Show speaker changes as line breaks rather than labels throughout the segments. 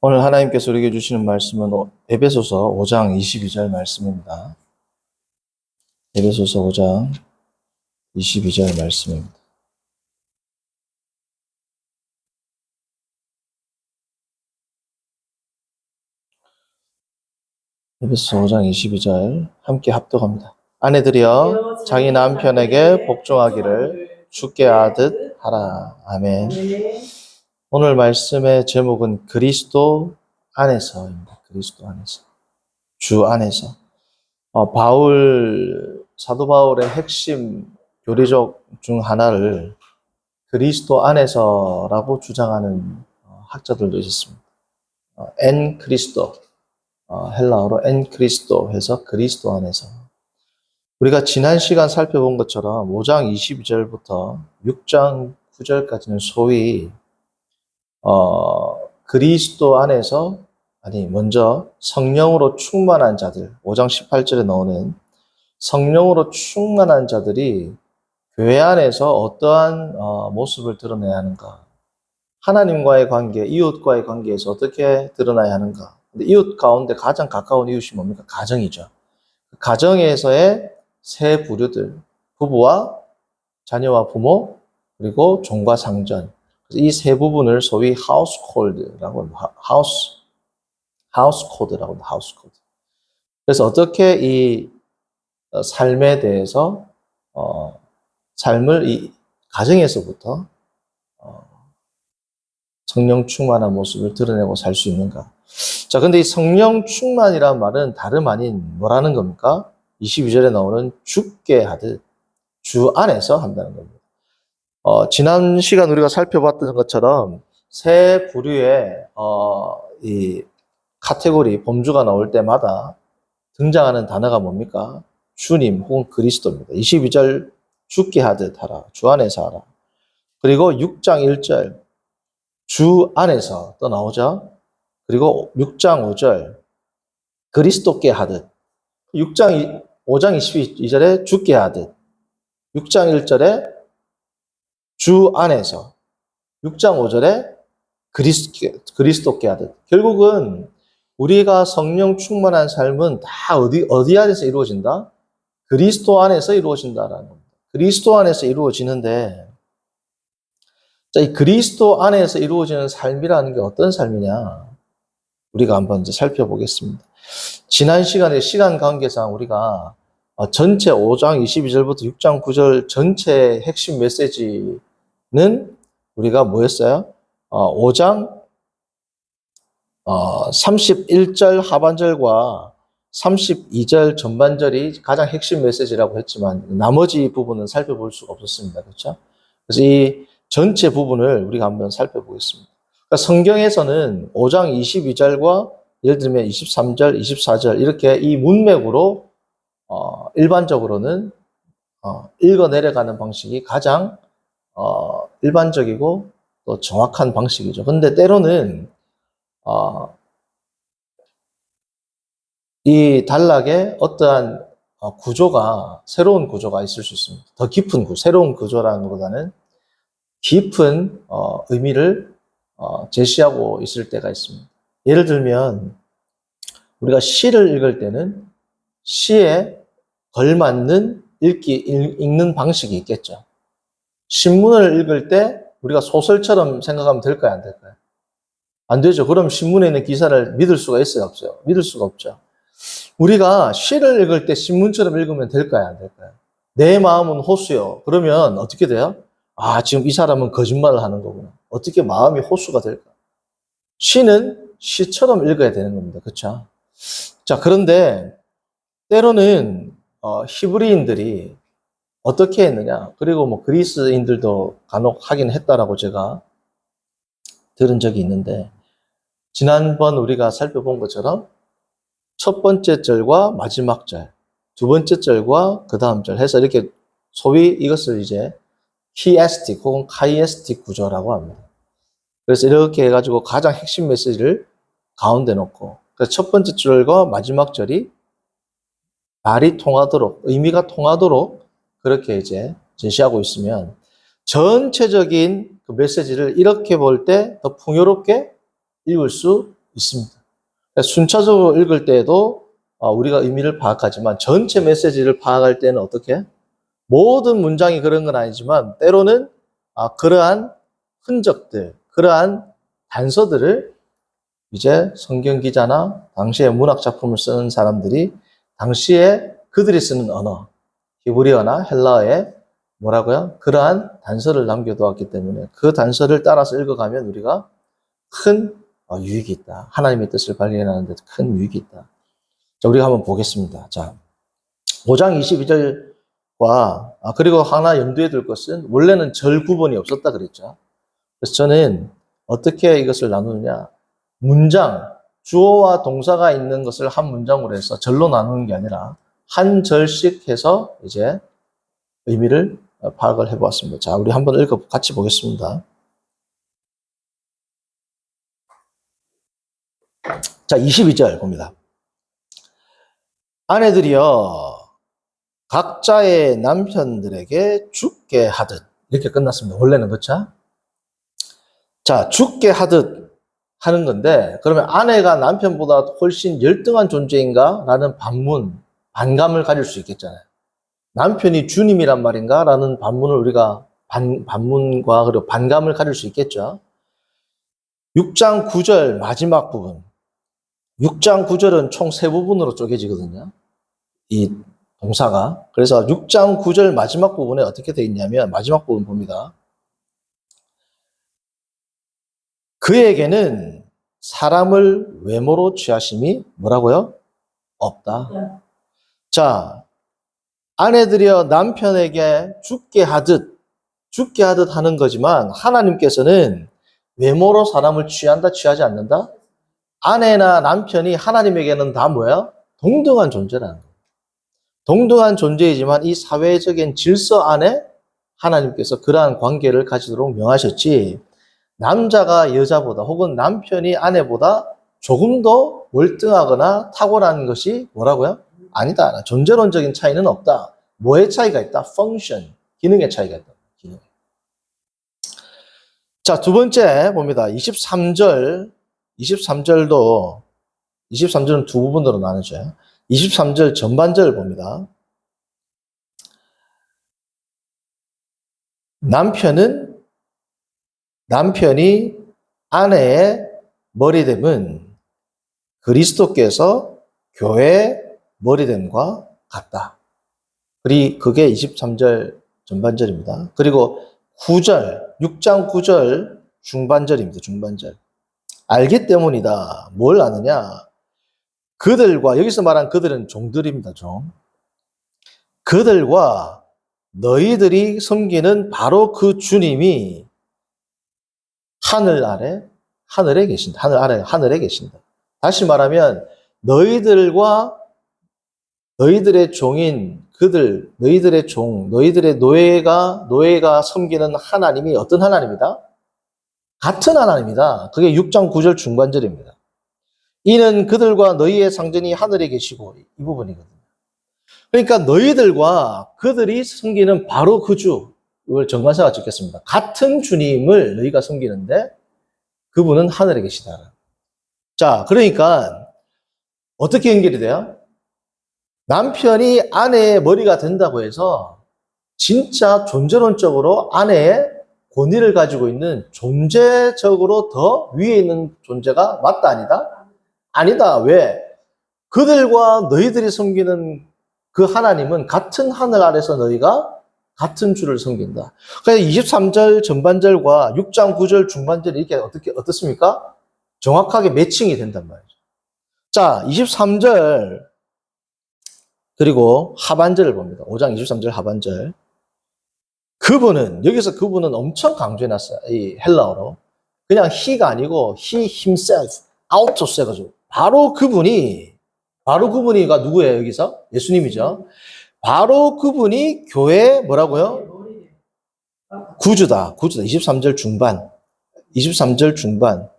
오늘 하나님께서 우리에게 주시는 말씀은 에베소서 5장 22절 말씀입니다. 에베소서 5장 22절 말씀입니다. 에베소서 5장 22절 함께 합독합니다. 아내들이여 자기 남편에게 복종하기를 주께 하듯 하라. 아멘. 오늘 말씀의 제목은 그리스도 안에서입니다. 그리스도 안에서. 주 안에서. 사도 바울의 핵심 교리적 중 하나를 그리스도 안에서라고 주장하는 학자들도 있었습니다. 엔 크리스도, 헬라어로 엔 크리스도 해서 그리스도 안에서. 우리가 지난 시간 살펴본 것처럼 5장 22절부터 6장 9절까지는 소위 그리스도 안에서 먼저 성령으로 충만한 자들, 5장 18절에 나오는 성령으로 충만한 자들이 교회 안에서 어떠한 모습을 드러내야 하는가, 하나님과의 관계, 이웃과의 관계에서 어떻게 드러나야 하는가. 근데 이웃 가운데 가장 가까운 이웃이 뭡니까? 가정이죠. 가정에서의 세 부류들, 부부와 자녀와 부모, 그리고 종과 상전. 이 세 부분을 소위 하우스콜드라고 합니다. 하우스코드라고 합니다. 하우스코드. 그래서 어떻게 이 삶에 대해서 삶을 이 가정에서부터 성령 충만한 모습을 드러내고 살 수 있는가. 자, 근데 이 성령 충만이란 말은 다름 아닌 뭐라는 겁니까? 22절에 나오는 주께 하듯 주 안에서 한다는 겁니다. 지난 시간 우리가 살펴봤던 것처럼 세 부류의 이 카테고리, 범주가 나올 때마다 등장하는 단어가 뭡니까? 주님 혹은 그리스도입니다. 22절 주께 하듯 하라. 주 안에서 하라. 그리고 6장 1절 주 안에서 또 나오죠. 그리고 6장 5절 그리스도께 하듯. 5장 22절에 주께 하듯. 6장 1절에 주 안에서. 6장 5절에 그리스도께 하듯. 결국은 우리가 성령 충만한 삶은 다 어디 안에서 이루어진다? 그리스도 안에서 이루어진다라는 겁니다. 그리스도 안에서 이루어지는데, 자, 이 그리스도 안에서 이루어지는 삶이라는 게 어떤 삶이냐? 우리가 한번 이제 살펴보겠습니다. 지난 시간에 시간 관계상 우리가 전체 5장 22절부터 6장 9절 전체 핵심 메시지는 우리가 뭐였어요? 5장 31절 하반절과 32절 전반절이 가장 핵심 메시지라고 했지만 나머지 부분은 살펴볼 수가 없었습니다. 그렇죠? 그래서 이 전체 부분을 우리가 한번 살펴보겠습니다. 그러니까 성경에서는 5장 22절과 예를 들면 23절, 24절 이렇게 이 문맥으로 일반적으로는 읽어 내려가는 방식이 가장 일반적이고 또 정확한 방식이죠. 근데 때로는 이 단락에 어떠한 구조가, 새로운 구조가 있을 수 있습니다. 더 깊은 새로운 구조라는 것보다는 깊은 의미를 제시하고 있을 때가 있습니다. 예를 들면 우리가 시를 읽을 때는 시에 걸맞는 읽는 방식이 있겠죠. 신문을 읽을 때 우리가 소설처럼 생각하면 될까요? 안 될까요? 안 되죠. 그럼 신문에 있는 기사를 믿을 수가 있어요? 없어요? 믿을 수가 없죠. 우리가 시를 읽을 때 신문처럼 읽으면 될까요? 안 될까요? 내 마음은 호수요. 그러면 어떻게 돼요? 지금 이 사람은 거짓말을 하는 거구나. 어떻게 마음이 호수가 될까? 시는 시처럼 읽어야 되는 겁니다. 그렇죠? 자, 그런데 때로는 히브리인들이 어떻게 했느냐? 그리고 뭐 그리스인들도 간혹 하긴 했다라고 제가 들은 적이 있는데, 지난번 우리가 살펴본 것처럼 첫 번째 절과 마지막 절, 두 번째 절과 그 다음 절 해서 이렇게 소위 이것을 이제 히에스틱 혹은 카이에스틱 구조라고 합니다. 그래서 이렇게 해가지고 가장 핵심 메시지를 가운데 놓고, 그래서 첫 번째 절과 마지막 절이 말이 통하도록, 의미가 통하도록 그렇게 이제 제시하고 있으면 전체적인 그 메시지를 이렇게 볼 때 더 풍요롭게 읽을 수 있습니다. 순차적으로 읽을 때에도 우리가 의미를 파악하지만 전체 메시지를 파악할 때는 어떻게? 모든 문장이 그런 건 아니지만 때로는 그러한 흔적들, 그러한 단서들을 이제 성경 기자나 당시에 문학 작품을 쓰는 사람들이 당시에 그들이 쓰는 언어, 히브리어나 헬라어에 뭐라고요? 그러한 단서를 남겨두었기 때문에 그 단서를 따라서 읽어가면 우리가 큰 유익이 있다. 하나님의 뜻을 발견하는 데 큰 유익이 있다. 자, 우리가 한번 보겠습니다. 자, 5장 22절과 그리고 하나 염두에 둘 것은 원래는 절 구분이 없었다 그랬죠. 그래서 저는 어떻게 이것을 나누느냐? 문장, 주어와 동사가 있는 것을 한 문장으로 해서 절로 나누는 게 아니라 한 절씩 해서 이제 의미를 파악을 해보았습니다. 자, 우리 한번 같이 보겠습니다. 자, 22절 봅니다. 아내들이여 각자의 남편들에게 죽게 하듯 이렇게 끝났습니다. 원래는 그렇죠? 자, 죽게 하듯 하는 건데 그러면 아내가 남편보다 훨씬 열등한 존재인가? 라는 반감을 가질 수 있겠잖아요. 남편이 주님이란 말인가? 라는 반문을 우리가 반문과 그리고 반감을 가질 수 있겠죠. 6장 9절 마지막 부분. 6장 9절은 총 3부분으로 쪼개지거든요. 이 동사가. 그래서 6장 9절 마지막 부분에 어떻게 되어 있냐면 마지막 부분 봅니다. 그에게는 사람을 외모로 취하심이 뭐라고요? 없다. 자, 아내들이여 남편에게 죽게 하듯 하는 거지만 하나님께서는 외모로 사람을 취한다, 취하지 않는다? 아내나 남편이 하나님에게는 다 뭐야? 동등한 존재라는 거예요. 동등한 존재이지만 이 사회적인 질서 안에 하나님께서 그러한 관계를 가지도록 명하셨지 남자가 여자보다 혹은 남편이 아내보다 조금 더 월등하거나 탁월한 것이 뭐라고요? 아니다. 존재론적인 차이는 없다. 뭐의 차이가 있다? 펑션, 기능의 차이가 있다. 기능. 자, 두 번째 봅니다. 23절은 두 부분으로 나누죠. 23절 전반절을 봅니다. 남편이 아내의 머리됨은 그리스도께서 교회의 머리됨과 같다. 그게 23절 전반절입니다. 그리고 6장 9절 중반절입니다. 중반절. 알기 때문이다. 뭘 아느냐? 여기서 말한 그들은 종들입니다. 종. 그들과 너희들이 섬기는 바로 그 주님이 하늘에 계신다. 하늘에 계신다. 다시 말하면 너희들과 너희들의 종인 너희들의 노예가 섬기는 하나님이 어떤 하나님이다? 같은 하나님이다. 그게 6장 9절 중반절입니다. 이는 그들과 너희의 상전이 하늘에 계시고 이 부분이거든요. 그러니까 너희들과 그들이 섬기는 바로 그 주, 이걸 정관사가 찍겠습니다. 같은 주님을 너희가 섬기는데 그분은 하늘에 계시다. 자, 그러니까 어떻게 연결이 돼요? 남편이 아내의 머리가 된다고 해서 진짜 존재론적으로 아내의 권위를 가지고 있는 존재적으로 더 위에 있는 존재가 맞다 아니다? 아니다. 왜? 그들과 너희들이 섬기는 그 하나님은 같은 하늘 아래서 너희가 같은 주를 섬긴다. 그래서 23절 전반절과 6장 9절 중반절이 이렇게 어떻습니까? 정확하게 매칭이 된단 말이죠. 자, 23절 그리고 하반절을 봅니다. 5장 23절 하반절. 여기서 그분은 엄청 강조해놨어요. 이 헬라어로. 그냥 he가 아니고 he himself, out of 해가지고. 바로 그분이가 누구예요, 여기서? 예수님이죠. 바로 그분이 교회의 뭐라고요? 구주다. 23절 중반. 23절 중반.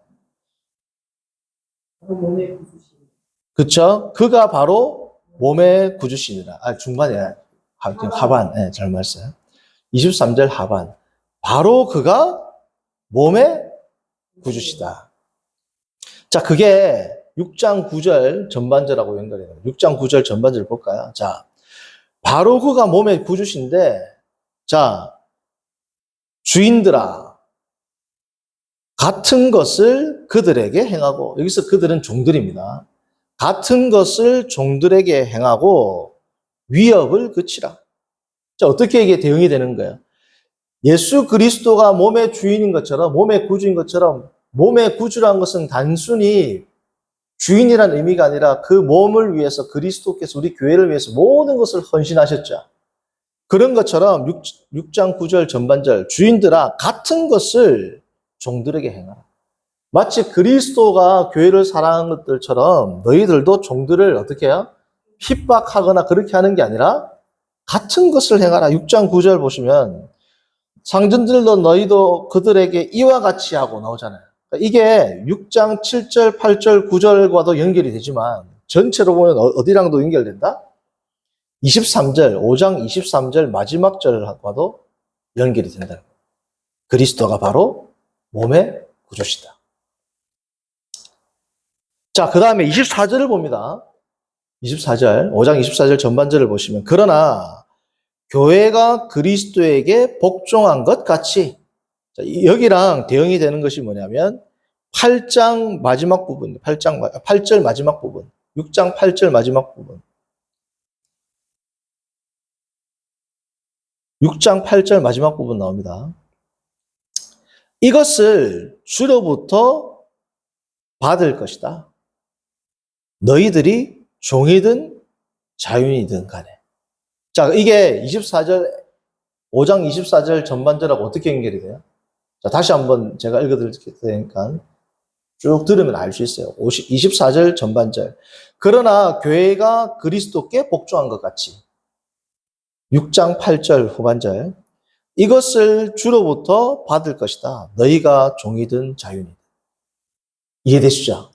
그쵸? 그가 바로 몸의 구주시니라. 중반이야. 하반. 네, 잘 말했어요. 23절 하반. 바로 그가 몸의 구주시다. 자, 그게 6장 9절 전반절하고 연결해요. 6장 9절 전반절 볼까요? 자, 바로 그가 몸의 구주신데, 자, 주인들아, 같은 것을 그들에게 행하고, 여기서 그들은 종들입니다. 같은 것을 종들에게 행하고 위협을 그치라. 자, 어떻게 이게 대응이 되는 거예요? 예수 그리스도가 몸의 주인인 것처럼, 몸의 구주인 것처럼, 몸의 구주라는 것은 단순히 주인이라는 의미가 아니라 그 몸을 위해서 그리스도께서 우리 교회를 위해서 모든 것을 헌신하셨죠. 그런 것처럼 6장 9절 전반절, 주인들아 같은 것을 종들에게 행하라. 마치 그리스도가 교회를 사랑한 것들처럼 너희들도 종들을 어떻게 해요? 핍박하거나 그렇게 하는 게 아니라 같은 것을 행하라. 6장 9절 보시면 상전들도 너희도 그들에게 이와 같이 하고 나오잖아요. 그러니까 이게 6장 7절, 8절, 9절과도 연결이 되지만 전체로 보면 어디랑도 연결된다? 23절, 5장 23절 마지막 절과도 연결이 된다. 그리스도가 바로 몸의 구주시다. 자, 그 다음에 24절을 봅니다. 24절, 5장 24절 전반절을 보시면 그러나 교회가 그리스도에게 복종한 것 같이, 자, 여기랑 대응이 되는 것이 뭐냐면 8장 마지막 부분, 8절 마지막 부분, 6장 8절 마지막 부분, 6장 8절 마지막 부분 나옵니다. 이것을 주로부터 받을 것이다. 너희들이 종이든 자유인이든 간에. 자, 이게 24절, 5장 24절 전반절하고 어떻게 연결이 돼요? 자, 다시 한번 제가 읽어드릴 테니까 쭉 들으면 알 수 있어요. 24절 전반절. 그러나 교회가 그리스도께 복종한 것 같이. 6장 8절 후반절. 이것을 주로부터 받을 것이다. 너희가 종이든 자유인이든. 이해되시죠?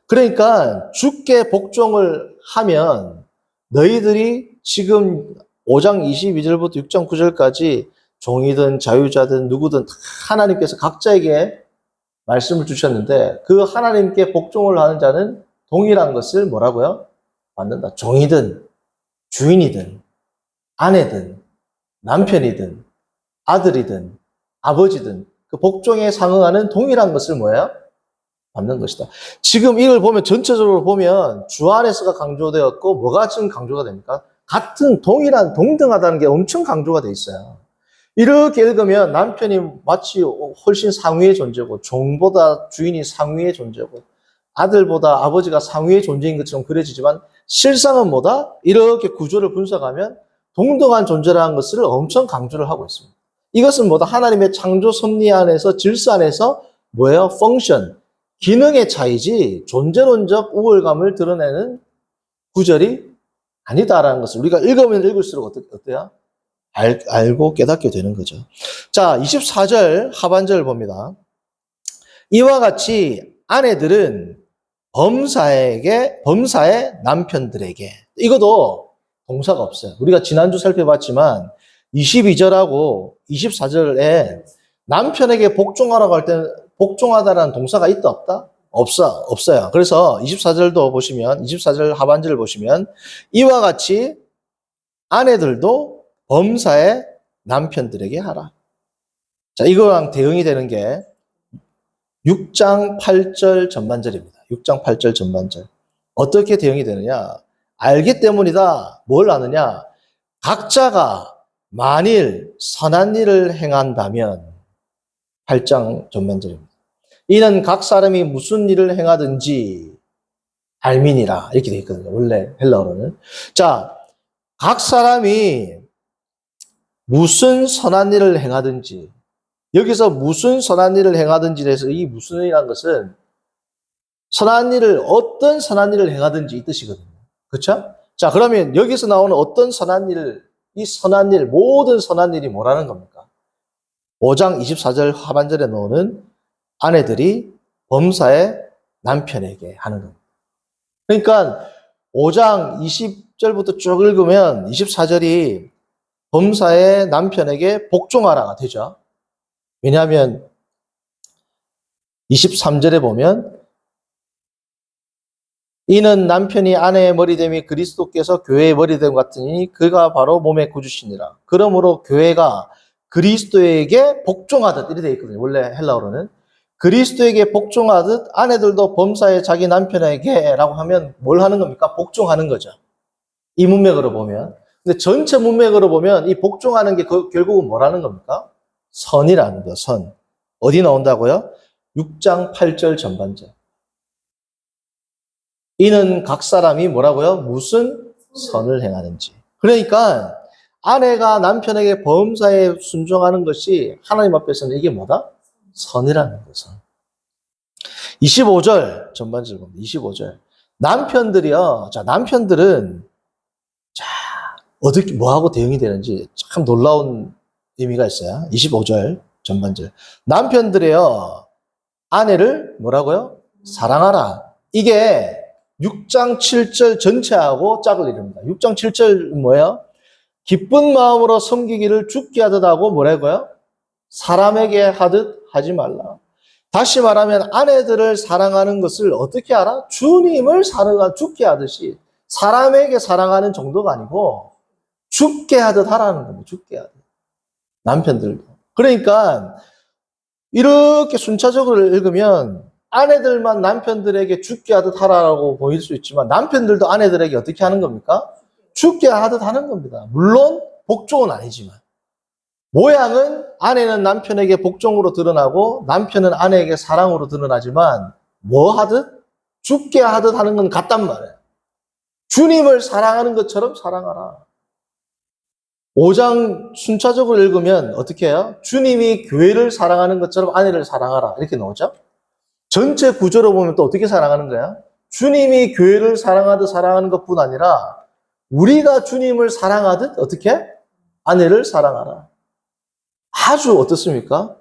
그러니까 주께 복종을 하면 너희들이 지금 5장 22절부터 6장 9절까지 종이든 자유자든 누구든 하나님께서 각자에게 말씀을 주셨는데 그 하나님께 복종을 하는 자는 동일한 것을 뭐라고요? 받는다. 종이든 주인이든 아내든 남편이든 아들이든 아버지든 그 복종에 상응하는 동일한 것을 뭐예요? 받는 것이다. 지금 이걸 보면 전체적으로 보면 주 안에서가 강조되었고 뭐가 지금 강조가 됩니까? 같은 동일한 동등하다는 게 엄청 강조가 돼 있어요. 이렇게 읽으면 남편이 마치 훨씬 상위의 존재고 종보다 주인이 상위의 존재고 아들보다 아버지가 상위의 존재인 것처럼 그려지지만 실상은 뭐다? 이렇게 구조를 분석하면 동등한 존재라는 것을 엄청 강조를 하고 있습니다. 이것은 뭐다? 하나님의 창조 섭리 안에서 질서 안에서 뭐예요? 펑션, 기능의 차이지 존재론적 우월감을 드러내는 구절이 아니다라는 것을 우리가 읽으면 읽을수록 어때요? 알고 깨닫게 되는 거죠. 자, 24절 하반절을 봅니다. 이와 같이 아내들은 범사의 남편들에게, 이것도 동사가 없어요. 우리가 지난주 살펴봤지만 22절하고 24절에 남편에게 복종하라고 할 때는 복종하다라는 동사가 있다 없다? 없어요. 그래서 24절도 보시면 24절 하반절을 보시면 이와 같이 아내들도 범사의 남편들에게 하라. 자, 이거랑 대응이 되는 게 6장 8절 전반절입니다. 6장 8절 전반절. 어떻게 대응이 되느냐? 알기 때문이다. 뭘 아느냐? 각자가 만일 선한 일을 행한다면 8장 전반절입니다. 이는 각 사람이 무슨 일을 행하든지 알미니라 이렇게 되어 있거든요. 원래 헬라어로는. 자, 각 사람이 무슨 선한 일을 행하든지, 여기서 무슨 선한 일을 행하든지 해서 이 무슨 일이라는 것은 선한 일을, 어떤 선한 일을 행하든지 이 뜻이거든요. 그렇죠? 자, 그러면 여기서 나오는 어떤 선한 일, 이 선한 일, 모든 선한 일이 뭐라는 겁니까? 5장 24절 하반절에 나오는 아내들이 범사의 남편에게 하는 겁니다. 그러니까 5장 20절부터 쭉 읽으면 24절이 범사의 남편에게 복종하라가 되죠. 왜냐하면 23절에 보면 이는 남편이 아내의 머리됨이 그리스도께서 교회의 머리됨 같으니 그가 바로 몸의 구주시니라. 그러므로 교회가 그리스도에게 복종하듯 이렇게 되어 있거든요. 원래 헬라어로는. 그리스도에게 복종하듯 아내들도 범사에 자기 남편에게라고 하면 뭘 하는 겁니까? 복종하는 거죠. 이 문맥으로 보면. 근데 전체 문맥으로 보면 이 복종하는 게 결국은 뭐라는 겁니까? 선이라는 거, 선. 어디 나온다고요? 6장 8절 전반절. 이는 각 사람이 뭐라고요? 무슨 선을 행하는지. 그러니까 아내가 남편에게 범사에 순종하는 것이 하나님 앞에서는 이게 뭐다? 선이라는 거죠. 25절 전반절 봅니다. 25절. 남편들이요. 자, 남편들은 자, 어떻게 뭐하고 대응이 되는지 참 놀라운 의미가 있어요. 25절 전반절. 남편들이요. 아내를 뭐라고요? 사랑하라. 이게 6장 7절 전체하고 짝을 이룹니다. 6장 7절 뭐예요? 기쁜 마음으로 섬기기를 죽게 하듯 하고 뭐라고요? 사람에게 하듯 하지 말라. 다시 말하면 아내들을 사랑하는 것을 어떻게 알아? 주님을 죽게 하듯이 사람에게 사랑하는 정도가 아니고 죽게 하듯 하라는 겁니다. 죽게 하듯. 남편들도. 그러니까 이렇게 순차적으로 읽으면 아내들만 남편들에게 죽게 하듯 하라고 보일 수 있지만 남편들도 아내들에게 어떻게 하는 겁니까? 죽게 하듯 하는 겁니다. 물론 복종은 아니지만. 모양은 아내는 남편에게 복종으로 드러나고 남편은 아내에게 사랑으로 드러나지만 뭐 하듯? 죽게 하듯 하는 건 같단 말이에요. 주님을 사랑하는 것처럼 사랑하라. 5장 순차적으로 읽으면 어떻게 해요? 주님이 교회를 사랑하는 것처럼 아내를 사랑하라. 이렇게 나오죠? 전체 구조로 보면 또 어떻게 사랑하는 거야? 주님이 교회를 사랑하듯 사랑하는 것뿐 아니라 우리가 주님을 사랑하듯 어떻게? 아내를 사랑하라. 아주 어떻습니까?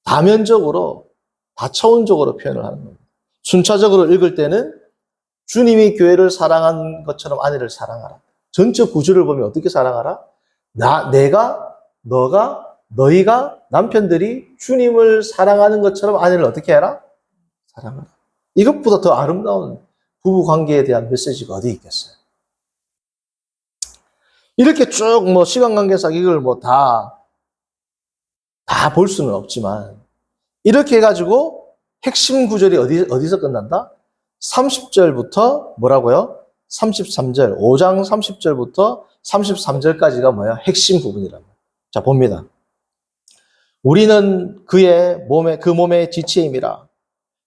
다면적으로, 다차원적으로 표현을 하는 겁니다. 순차적으로 읽을 때는 주님이 교회를 사랑한 것처럼 아내를 사랑하라. 전체 구조를 보면 어떻게 사랑하라? 내가, 너가, 너희가, 남편들이 주님을 사랑하는 것처럼 아내를 어떻게 해라? 사랑하라. 이것보다 더 아름다운 부부 관계에 대한 메시지가 어디 있겠어요? 이렇게 쭉 시간 관계상 이걸 다 볼 수는 없지만, 이렇게 해가지고 핵심 구절이 어디서 끝난다? 30절부터 뭐라고요? 33절, 5장 30절부터 33절까지가 뭐야? 핵심 부분이라고. 자, 봅니다. 우리는 그 몸의 지체임이라.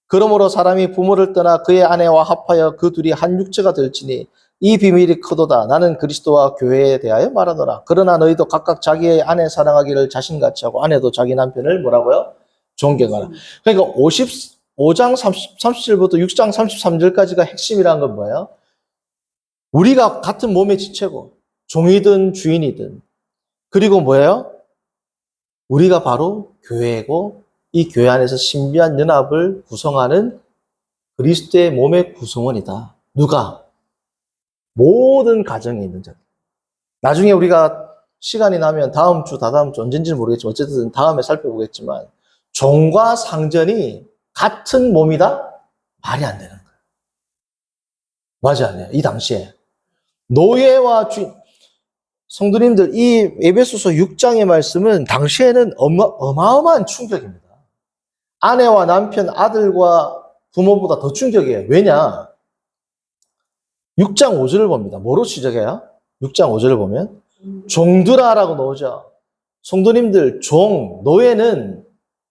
그러므로 사람이 부모를 떠나 그의 아내와 합하여 그 둘이 한 육체가 될지니 이 비밀이 크도다. 나는 그리스도와 교회에 대하여 말하노라. 그러나 너희도 각각 자기의 아내 사랑하기를 자신같이 하고 아내도 자기 남편을 뭐라고요? 존경하라. 그러니까 5장 30절부터 6장 33절까지가 핵심이라는 건 뭐예요? 우리가 같은 몸의 지체고 종이든 주인이든 그리고 뭐예요? 우리가 바로 교회고 이 교회 안에서 신비한 연합을 구성하는 그리스도의 몸의 구성원이다. 누가? 모든 가정에 있는 자들. 나중에 우리가 시간이 나면 다음 주, 다다음 주 언젠지는 모르겠지만 어쨌든 다음에 살펴보겠지만 종과 상전이 같은 몸이다? 말이 안 되는 거예요. 맞지 않아요? 이 당시에. 노예와 주인. 성도님들, 이 에베소서 6장의 말씀은 당시에는 어마어마한 충격입니다. 아내와 남편, 아들과 부모보다 더 충격이에요. 왜냐? 6장 5절을 봅니다. 뭐로 시작해요? 6장 5절을 보면 종들아라고 나오죠. 성도님들, 노예는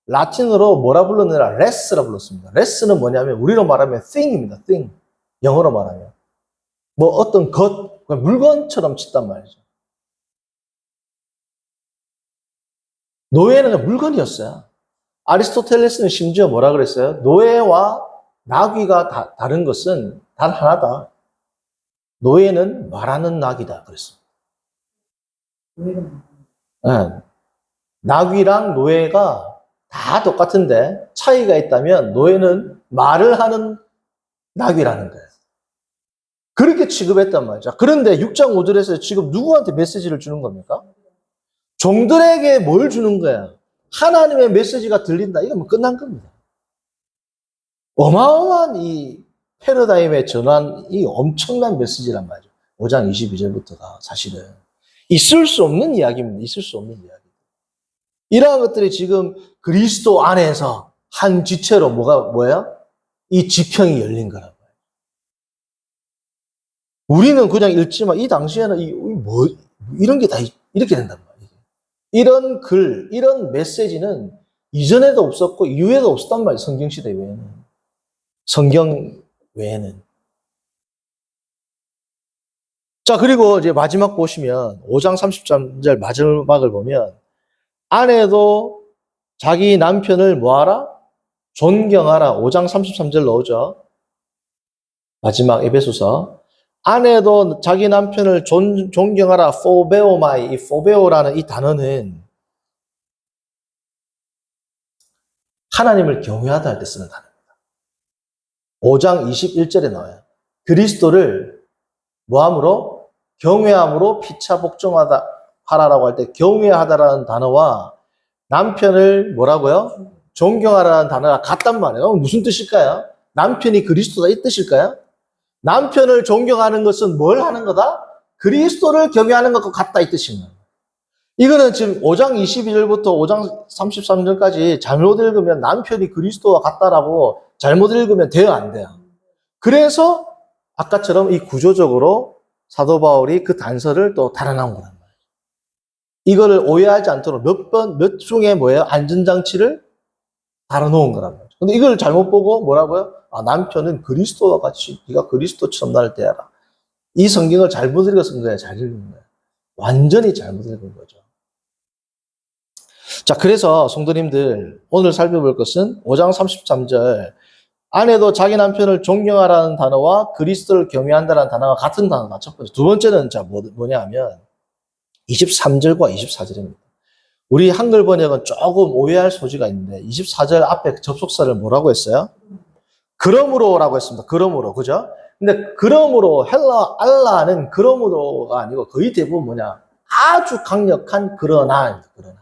라틴어로 뭐라 불렀느냐? 레스라 불렀습니다. 레스는 뭐냐면 우리로 말하면 thing입니다. thing. 영어로 말하면 어떤 것, 물건처럼 짓단 말이죠. 노예는 그냥 물건이었어요. 아리스토텔레스는 심지어 뭐라 그랬어요? 노예와 나귀가 다른 것은 단 하나다. 노예는 말하는 나귀다. 그랬습니다. 네. 나귀랑 노예가 다 똑같은데 차이가 있다면 노예는 말을 하는 나귀라는 거예요. 그렇게 취급했단 말이죠. 그런데 6장 5절에서 지금 누구한테 메시지를 주는 겁니까? 종들에게 뭘 주는 거야? 하나님의 메시지가 들린다. 이건 끝난 겁니다. 어마어마한 이 패러다임의 전환이 엄청난 메시지란 말이죠. 5장 22절부터가 사실은 있을 수 없는 이야기입니다. 있을 수 없는 이야기. 이러한 것들이 지금 그리스도 안에서 한 지체로 뭐야? 이 지평이 열린 거란 말이에요. 우리는 그냥 읽지만 이 당시에는 이런 게 다 이렇게 된단 말이에요. 이런 글, 이런 메시지는 이전에도 없었고 이후에도 없었단 말이에요. 성경 시대 외에는. 성경 외에는. 자, 그리고 이제 마지막 보시면 5장 33절 마지막을 보면 아내도 자기 남편을 뭐하라? 존경하라. 5장 33절 나오죠. 마지막 에베소서. 아내도 자기 남편을 존경하라. 포베오마이. 이 포베오라는 이 단어는 하나님을 경외하다 할 때 쓰는 단어입니다. 5장 21절에 나와요. 그리스도를 뭐함으로? 경외함으로 피차 복종하다 하라라고 할 때 경외하다라는 단어와 남편을 뭐라고요? 존경하라는 단어가 같단 말이에요. 무슨 뜻일까요? 남편이 그리스도다 이 뜻일까요? 남편을 존경하는 것은 뭘 하는 거다? 그리스도를 경외하는 것과 같다 이 뜻입니다. 이거는 지금 5장 22절부터 5장 33절까지 잘못 읽으면 남편이 그리스도와 같다라고 잘못 읽으면 돼요, 안 돼요? 그래서 아까처럼 이 구조적으로 사도 바울이 그 단서를 또 달아나온 거란 말이에요. 이거를 오해하지 않도록 몇 중에 뭐예요? 안전장치를 달아놓은 거란 말이에요. 근데 이걸 잘못 보고 뭐라고요? 아, 남편은 그리스도와 같이 네가 그리스도처럼 나를 대하라. 이 성경을 잘못 읽었은 거예요? 잘 읽은 거예요? 완전히 잘못 읽은 거죠. 자, 그래서 성도님들 오늘 살펴볼 것은 5장 33절 아내도 자기 남편을 존경하라는 단어와 그리스도를 경외한다는 단어가 같은 단어다. 첫 번째. 두 번째는 자 뭐냐 하면 23절과 24절입니다. 우리 한글 번역은 조금 오해할 소지가 있는데 24절 앞에 접속사를 뭐라고 했어요? 그러므로라고 했습니다. 그러므로. 그죠? 근데 그러므로 헬라 알라는 그러므로가 아니고 거의 대부분 뭐냐? 아주 강력한 그러나입니다. 그러나.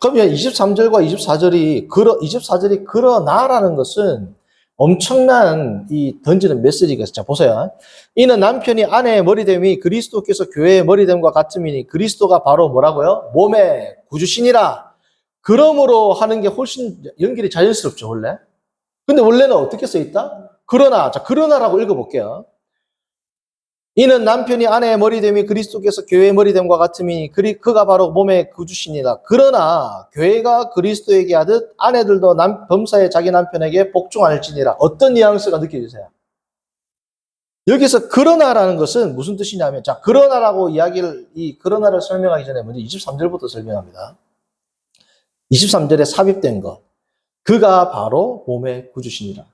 그러면 23절과 24절이 그러나라는 것은 엄청난 이 던지는 메시지가 있어요. 자, 보세요. 이는 남편이 아내의 머리됨이 그리스도께서 교회의 머리됨과 같음이니 그리스도가 바로 뭐라고요? 몸의 구주시니라. 그러므로 하는 게 훨씬 연결이 자연스럽죠, 원래. 근데 원래는 어떻게 써 있다? 그러나. 자, 그러나라고 읽어볼게요. 이는 남편이 아내의 머리됨이 그리스도께서 교회의 머리됨과 같음이니 그가 바로 몸의 구주시니라. 그러나 교회가 그리스도에게 하듯 아내들도 범사에 자기 남편에게 복종할지니라. 어떤 뉘앙스가 느껴지세요? 여기서 그러나라는 것은 무슨 뜻이냐면, 자, 그러나라고 이 그러나를 설명하기 전에 먼저 23절부터 설명합니다. 23절에 삽입된 것. 그가 바로 몸의 구주시니라.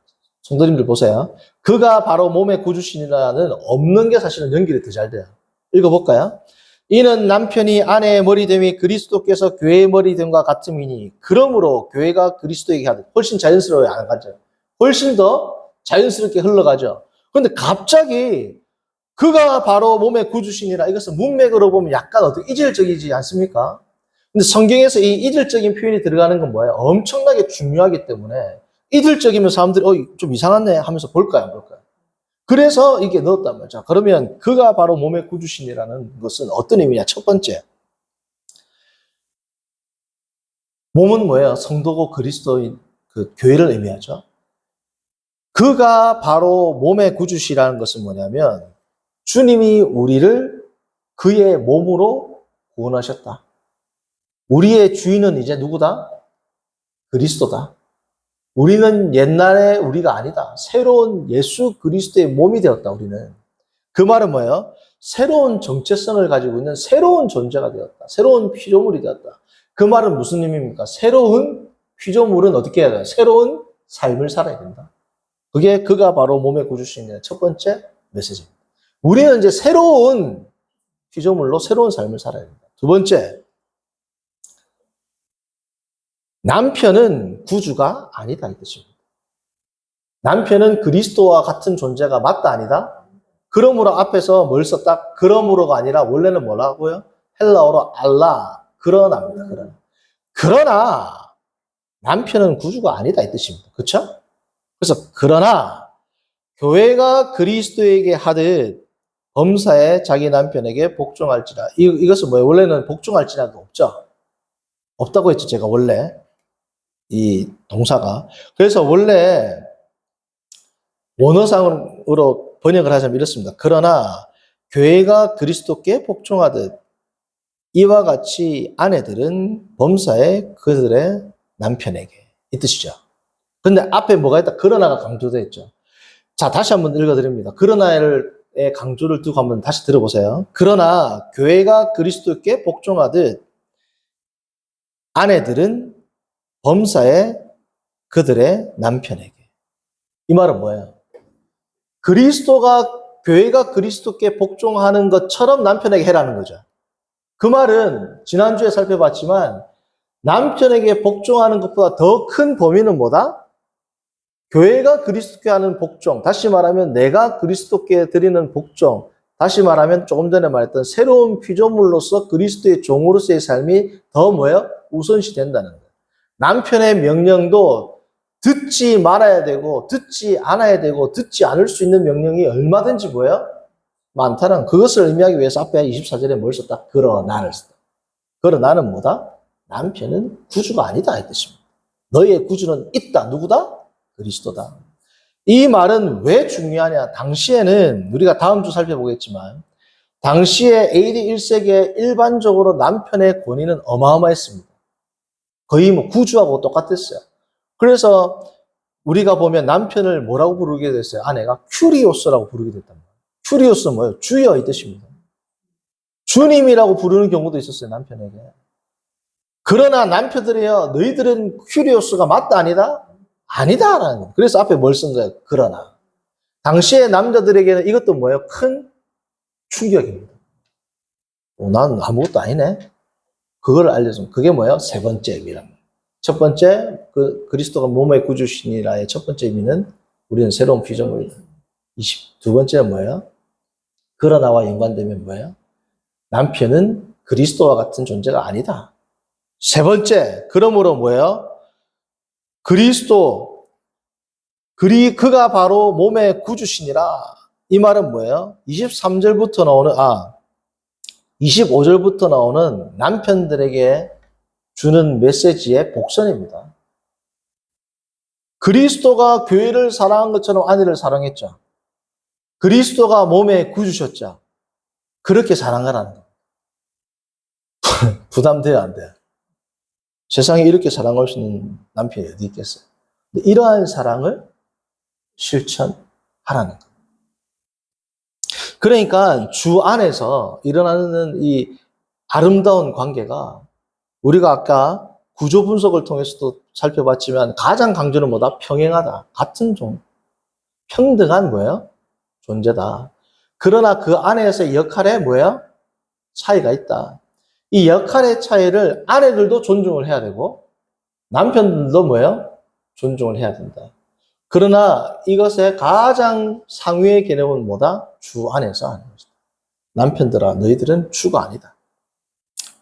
성도님들 보세요. 그가 바로 몸의 구주시니라는 없는 게 사실은 연결이 더 잘 돼요. 읽어볼까요? 이는 남편이 아내의 머리됨이 그리스도께서 교회의 머리됨과 같음이니 그러므로 교회가 그리스도에게 하듯 훨씬 자연스러워요. 안 가죠? 훨씬 더 자연스럽게 흘러가죠. 그런데 갑자기 그가 바로 몸의 구주시니라 이것은 문맥으로 보면 약간 어떻게 이질적이지 않습니까? 근데 성경에서 이 이질적인 표현이 들어가는 건 뭐예요? 엄청나게 중요하기 때문에 이질적이면 사람들이 좀 이상하네 하면서 볼까요? 안 볼까요? 그래서 이게 넣었단 말이죠. 자, 그러면 그가 바로 몸의 구주신이라는 것은 어떤 의미냐? 첫 번째, 몸은 뭐예요? 성도고 그리스도인 그 교회를 의미하죠. 그가 바로 몸의 구주시라는 것은 뭐냐면 주님이 우리를 그의 몸으로 구원하셨다. 우리의 주인은 이제 누구다? 그리스도다. 우리는 옛날에 우리가 아니다. 새로운 예수 그리스도의 몸이 되었다, 우리는. 그 말은 뭐예요? 새로운 정체성을 가지고 있는 새로운 존재가 되었다. 새로운 피조물이 되었다. 그 말은 무슨 의미입니까? 새로운 피조물은 어떻게 해야 돼요? 새로운 삶을 살아야 된다. 그가 바로 몸의 구주신의 첫 번째 메시지입니다. 우리는 이제 새로운 피조물로 새로운 삶을 살아야 된다. 두 번째, 남편은 구주가 아니다 이 뜻입니다. 남편은 그리스도와 같은 존재가 맞다 아니다? 그러므로 앞에서 뭘 썼다? 그러므로가 아니라 원래는 뭐라고요? 헬라어로 알라, 그러나입니다. 그러나 남편은 구주가 아니다 이 뜻입니다. 그렇죠? 그래서 그러나 교회가 그리스도에게 하듯 범사에 자기 남편에게 복종할지라. 이것은 뭐예요? 원래는 복종할지라도 없죠. 없다고 했죠, 제가 원래. 이 동사가. 그래서 원래 원어상으로 번역을 하자면 이렇습니다. 그러나 교회가 그리스도께 복종하듯 이와 같이 아내들은 범사에 그들의 남편에게. 이 뜻이죠. 근데 앞에 뭐가 있다? 그러나가 강조되어 있죠. 자, 다시 한번 읽어드립니다. 그러나의 강조를 두고 한번 다시 들어보세요. 그러나 교회가 그리스도께 복종하듯 아내들은 범사에 그들의 남편에게. 이 말은 뭐예요? 교회가 그리스도께 복종하는 것처럼 남편에게 해라는 거죠. 그 말은 지난주에 살펴봤지만 남편에게 복종하는 것보다 더 큰 범위는 뭐다? 교회가 그리스도께 하는 복종, 다시 말하면 내가 그리스도께 드리는 복종, 다시 말하면 조금 전에 말했던 새로운 피조물로서 그리스도의 종으로서의 삶이 더 뭐예요? 우선시 된다는 거예요. 남편의 명령도 듣지 말아야 되고 듣지 않아야 되고 듣지 않을 수 있는 명령이 얼마든지 뭐예요? 많다는 그것을 의미하기 위해서 앞에 24절에 뭘 썼다? 그러나를 썼다. 그러나는 뭐다? 남편은 구주가 아니다 이 뜻입니다. 너희의 구주는 있다. 누구다? 그리스도다. 이 말은 왜 중요하냐? 당시에는 우리가 다음 주 살펴보겠지만 당시에 AD 1세기에 일반적으로 남편의 권위는 어마어마했습니다. 거의 뭐 구주하고 똑같았어요. 그래서 우리가 보면 남편을 뭐라고 부르게 됐어요? 아내가 큐리오스라고 부르게 됐단 말이에요. 큐리오스는 뭐예요? 주여 이 뜻입니다. 주님이라고 부르는 경우도 있었어요, 남편에게. 그러나 남편들이요, 너희들은 큐리오스가 맞다 아니다? 아니다라는 거예요. 그래서 앞에 뭘 쓴 거예요? 그러나. 당시의 남자들에게는 이것도 뭐예요? 큰 충격입니다. 난 아무것도 아니네. 그걸 알려주면 그게 뭐예요? 세 번째 의미란 말이에요. 첫 번째, 그리스도가 몸의 구주시니라의 첫 번째 의미는 우리는 새로운 피조물이다. 두 번째는 뭐예요? 그러나와 연관되면 뭐예요? 남편은 그리스도와 같은 존재가 아니다. 세 번째, 그러므로 뭐예요? 그가 바로 몸의 구주시니라. 이 말은 뭐예요? 23절부터 나오는, 25절부터 나오는 남편들에게 주는 메시지의 복선입니다. 그리스도가 교회를 사랑한 것처럼 아내를 사랑했죠. 그리스도가 몸에 구주셨죠. 그렇게 사랑하라는 거. 부담돼요, 안 돼요? 세상에 이렇게 사랑할 수 있는 남편이 어디 있겠어요? 근데 이러한 사랑을 실천하라는 거. 그러니까 주 안에서 일어나는 이 아름다운 관계가 우리가 아까 구조 분석을 통해서도 살펴봤지만 가장 강조는 뭐다? 평행하다. 같은 평등한 뭐예요? 존재다. 그러나 그 안에서의 역할에 뭐예요? 차이가 있다. 이 역할의 차이를 아내들도 존중을 해야 되고 남편들도 뭐예요? 존중을 해야 된다. 그러나 이것의 가장 상위의 개념은 뭐다? 주 안에서 하는 것이다. 남편들아, 너희들은 주가 아니다.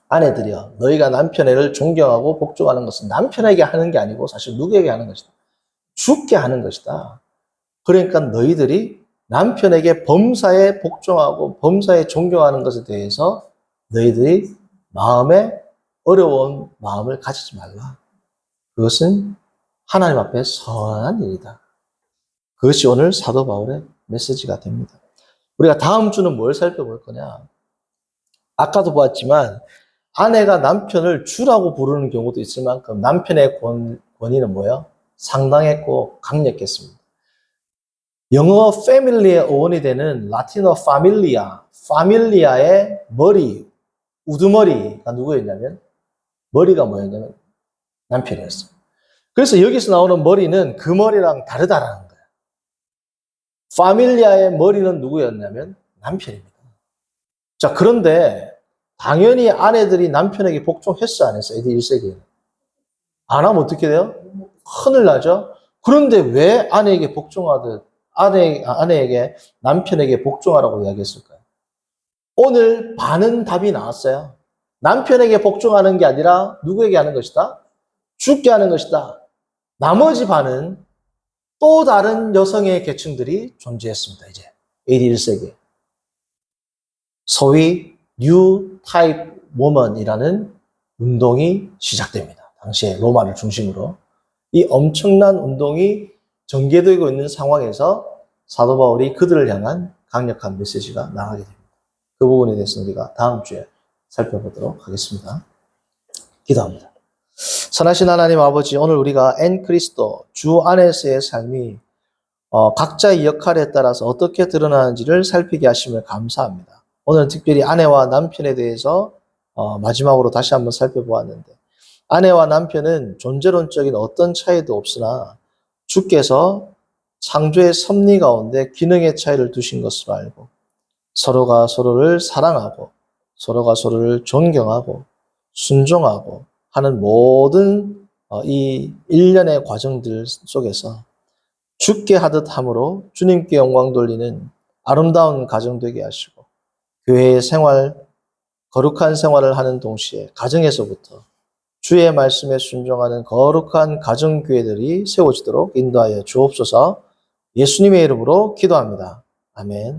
아내들이여, 너희가 남편을 존경하고 복종하는 것은 남편에게 하는 게 아니고 사실 누구에게 하는 것이다? 주께 하는 것이다. 그러니까 너희들이 남편에게 범사에 복종하고 범사에 존경하는 것에 대해서 너희들이 마음에 어려운 마음을 가지지 말라. 그것은 하나님 앞에 선한 일이다. 그것이 오늘 사도 바울의 메시지가 됩니다. 우리가 다음 주는 뭘 살펴볼 거냐? 아까도 보았지만 아내가 남편을 주라고 부르는 경우도 있을 만큼 남편의 권위는 뭐예요? 상당했고 강력했습니다. 영어 패밀리의 어원이 되는 라틴어 파밀리아의 머리, 우두머리가 누구였냐면 머리가 뭐였냐면 남편이었어요. 그래서 여기서 나오는 머리는 그 머리랑 다르다라는 거예요. 파밀리아의 머리는 누구였냐면 남편입니다. 자, 그런데 당연히 아내들이 남편에게 복종했어, 안 했어? AD 1세기에는. 안 하면 어떻게 돼요? 큰일 나죠? 그런데 왜 아내에게 복종하듯, 아내에게, 남편에게 복종하라고 이야기했을까요? 오늘 반은 답이 나왔어요. 남편에게 복종하는 게 아니라 누구에게 하는 것이다? 주께 하는 것이다. 나머지 반은 또 다른 여성의 계층들이 존재했습니다. 이제 AD 1세기에. 소위 뉴 타입 woman이라는 운동이 시작됩니다. 당시에 로마를 중심으로. 이 엄청난 운동이 전개되고 있는 상황에서 사도 바울이 그들을 향한 강력한 메시지가 나가게 됩니다. 그 부분에 대해서 우리가 다음 주에 살펴보도록 하겠습니다. 기도합니다. 선하신 하나님 아버지, 오늘 우리가 엔 그리스도 주 안에서의 삶이 각자의 역할에 따라서 어떻게 드러나는지를 살피게 하심을 감사합니다. 오늘 특별히 아내와 남편에 대해서 마지막으로 다시 한번 살펴보았는데, 아내와 남편은 존재론적인 어떤 차이도 없으나 주께서 창조의 섭리 가운데 기능의 차이를 두신 것으로 알고 서로가 서로를 사랑하고 서로가 서로를 존경하고 순종하고 하는 모든 이 일련의 과정들 속에서 주께 하듯 함으로 주님께 영광 돌리는 아름다운 가정 되게 하시고, 교회의 생활, 거룩한 생활을 하는 동시에 가정에서부터 주의 말씀에 순종하는 거룩한 가정교회들이 세워지도록 인도하여 주옵소서. 예수님의 이름으로 기도합니다. 아멘.